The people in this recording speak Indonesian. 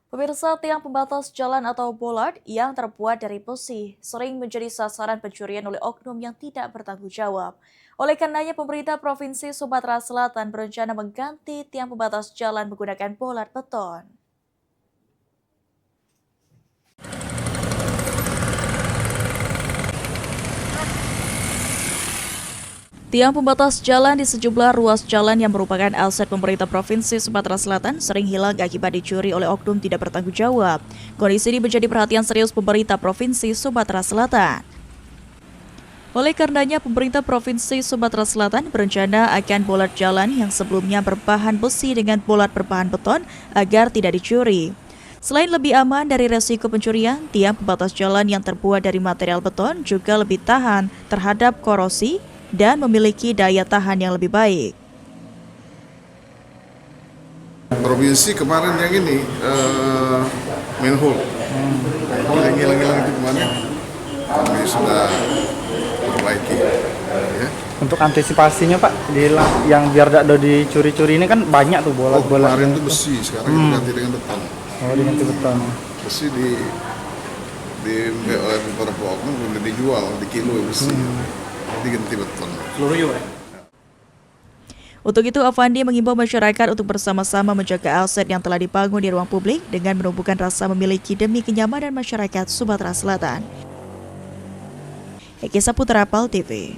Pemirsa, tiang pembatas jalan atau bollard yang terbuat dari besi sering menjadi sasaran pencurian oleh oknum yang tidak bertanggung jawab. Oleh karenanya, pemerintah Provinsi Sumatera Selatan berencana mengganti tiang pembatas jalan menggunakan bollard beton. Tiang pembatas jalan di sejumlah ruas jalan yang merupakan aset pemerintah Provinsi Sumatera Selatan sering hilang akibat dicuri oleh oknum tidak bertanggung jawab. Kondisi ini menjadi perhatian serius pemerintah Provinsi Sumatera Selatan. Oleh karenanya, pemerintah Provinsi Sumatera Selatan berencana akan bollard jalan yang sebelumnya berbahan besi dengan bollard berbahan beton agar tidak dicuri. Selain lebih aman dari resiko pencurian, tiang pembatas jalan yang terbuat dari material beton juga lebih tahan terhadap korosi dan memiliki daya tahan yang lebih baik. Provinsi kemarin yang ini Menhub yang hilang-hilang itu kemarin kami sudah perbaiki ya. Untuk antisipasinya Pak, yang biar tidak dicuri-curi ini kan banyak tuh bola-bola. Kemarin itu besi, sekarang itu ganti dengan beton. Oh, diganti beton. Besi di beberapa oknum udah dijual di kilo besi. Diganti beton. Untuk itu, Avandi mengimbau masyarakat untuk bersama-sama menjaga aset yang telah dibangun di ruang publik dengan menumbuhkan rasa memiliki demi kenyamanan masyarakat Sumatera Selatan. Eki Saputra, PAL TV.